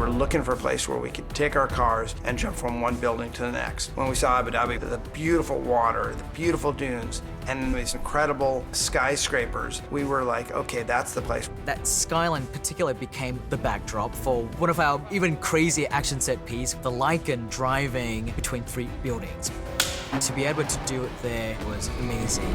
were looking for a place where we could take our cars and jump from one building to the next. When we saw Abu Dhabi, the beautiful water, the beautiful dunes, and these incredible skyscrapers, we were like, okay, that's the place. That skyline in particular became the backdrop for one of our even crazier action set piece, the Lykan driving between 3 buildings. To be able to do it there was amazing.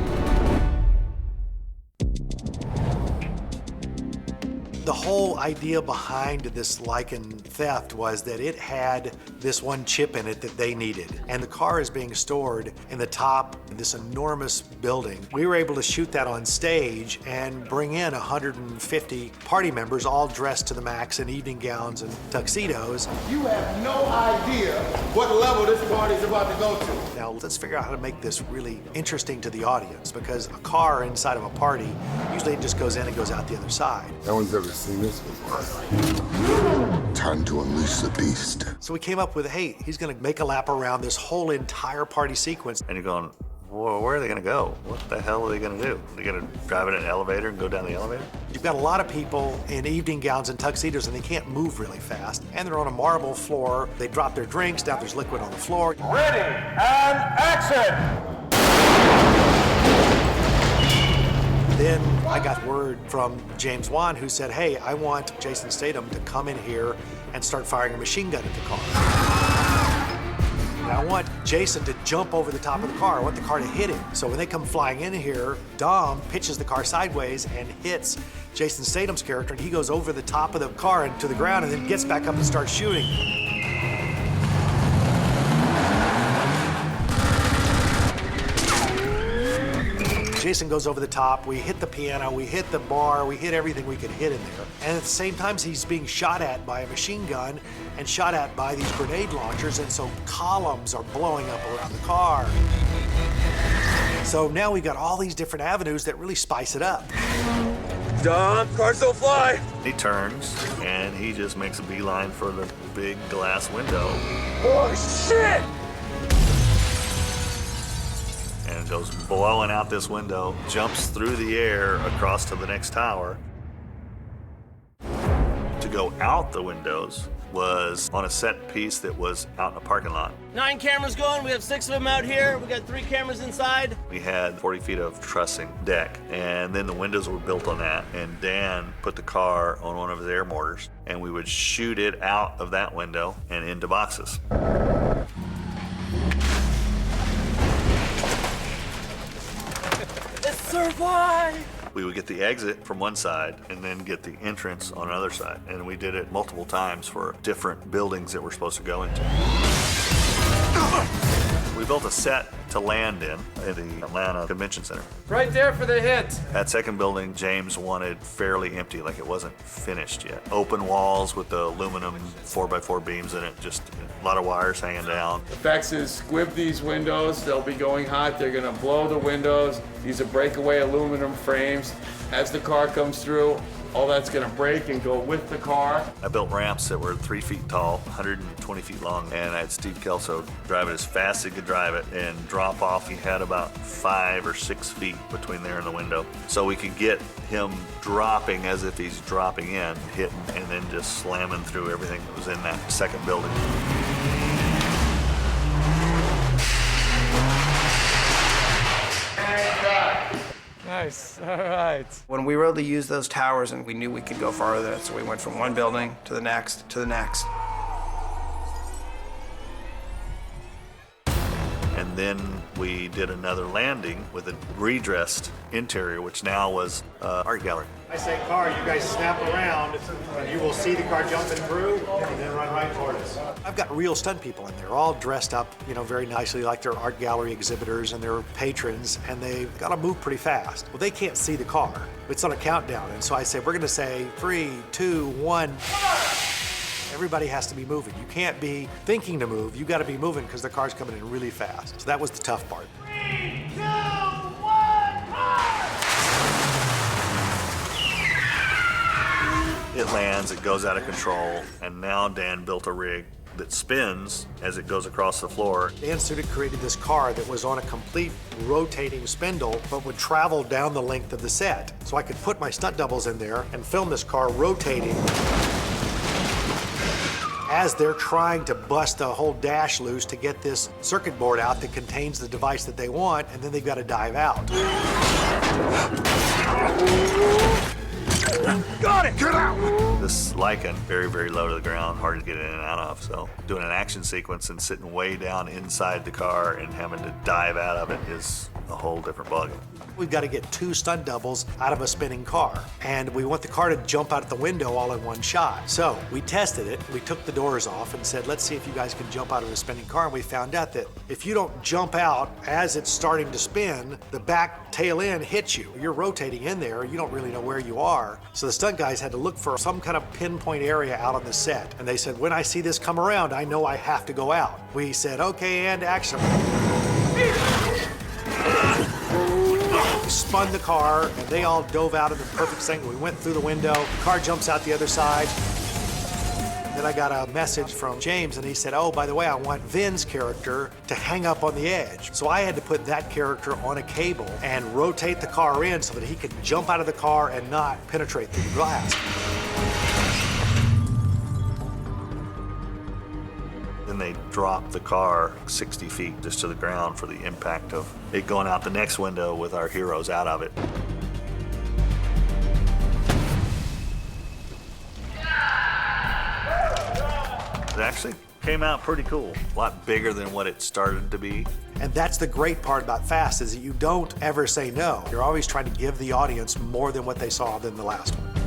The whole idea behind this Lykan theft was that it had this one chip in it that they needed. And the car is being stored in the top of this enormous building. We were able to shoot that on stage and bring in 150 party members all dressed to the max in evening gowns and tuxedos. You have no idea what level this party's about to go to. Now let's figure out how to make this really interesting to the audience, because a car inside of a party, usually it just goes in and goes out the other side. No one's ever seen this before. Time to unleash the beast. So we came up with, hey, he's gonna make a lap around this whole entire party sequence. And you're going, well, where are they gonna go? What the hell are they gonna do? Are they gonna drive in an elevator and go down the elevator? You've got a lot of people in evening gowns and tuxedos, and they can't move really fast. And they're on a marble floor. They drop their drinks, now there's liquid on the floor. Ready, and action! Then I got word from James Wan, who said, hey, I want Jason Statham to come in here and start firing a machine gun at the car. And I want Jason to jump over the top of the car. I want the car to hit him. So when they come flying in here, Dom pitches the car sideways and hits Jason Statham's character, and he goes over the top of the car and to the ground and then gets back up and starts shooting. Jason goes over the top, we hit the piano, we hit the bar, we hit everything we could hit in there. And at the same time, he's being shot at by a machine gun and shot at by these grenade launchers, and so columns are blowing up around the car. So now we've got all these different avenues that really spice it up. Dom, cars don't fly! He turns and he just makes a beeline for the big glass window. Oh, shit! And goes blowing out this window, jumps through the air across to the next tower. To go out the windows was on a set piece that was out in a parking lot. 9 cameras going, we have 6 of them out here. We got 3 cameras inside. We had 40 feet of trussing deck, and then the windows were built on that, and Dan put the car on one of his air mortars, and we would shoot it out of that window and into boxes. Survive! We would get the exit from one side and then get the entrance on another side. And we did it multiple times for different buildings that we're supposed to go into. We built a set to land in at the Atlanta Convention Center. Right there for the hit. That second building, James wanted fairly empty, like it wasn't finished yet. Open walls with the aluminum 4x4 beams in it, just a lot of wires hanging down. Effects is squib these windows. They'll be going hot. They're gonna blow the windows. These are breakaway aluminum frames. As the car comes through, all that's gonna break and go with the car. I built ramps that were 3 feet tall, 120 feet long, and I had Steve Kelso drive it as fast as he could drive it and drop off. He had about 5 or 6 feet between there and the window. So we could get him dropping as if he's dropping in, hitting, and then just slamming through everything that was in that second building. Nice, all right. When we were able to use those towers, and we knew we could go farther, so we went from one building to the next to the next. And then we did another landing with a redressed interior, which now was art gallery. I say car, you guys snap around, and you will see the car jumping through and then run right toward us. I've got real stunt people in there, all dressed up, very nicely like they're art gallery exhibitors and they're patrons, and they've got to move pretty fast. Well, they can't see the car. It's on a countdown, and so I say, we're gonna say 3, 2, 1. Everybody has to be moving. You can't be thinking to move. You got to be moving because the car's coming in really fast. So that was the tough part. 3, 2, 1, car! It lands, it goes out of control, and now Dan built a rig that spins as it goes across the floor. Dan Sudik created this car that was on a complete rotating spindle, but would travel down the length of the set. So I could put my stunt doubles in there and film this car rotating. as they're trying to bust the whole dash loose to get this circuit board out that contains the device that they want, and then they've got to dive out. Got it! Get out! This lykan, very, very low to the ground, hard to get in and out of. So doing an action sequence and sitting way down inside the car and having to dive out of it is a whole different ballgame. We've got to get 2 stunt doubles out of a spinning car, and we want the car to jump out the window all in one shot. So we tested it. We took the doors off and said, let's see if you guys can jump out of a spinning car, and we found out that if you don't jump out as it's starting to spin, the back tail end hits you. You're rotating in there, you don't really know where you are. So the stunt guys had to look for some kind of pinpoint area out on the set, and they said, when I see this come around, I know I have to go out. We said, okay, and action. Spun the car, and they all dove out in the perfect second. We went through the window, the car jumps out the other side. Then I got a message from James, and he said, oh, by the way, I want Vin's character to hang up on the edge. So I had to put that character on a cable and rotate the car in so that he could jump out of the car and not penetrate through the glass. Then they dropped the car 60 feet just to the ground for the impact of it going out the next window with our heroes out of it. It actually came out pretty cool. A lot bigger than what it started to be. And that's the great part about Fast, is that you don't ever say no. You're always trying to give the audience more than what they saw than the last one.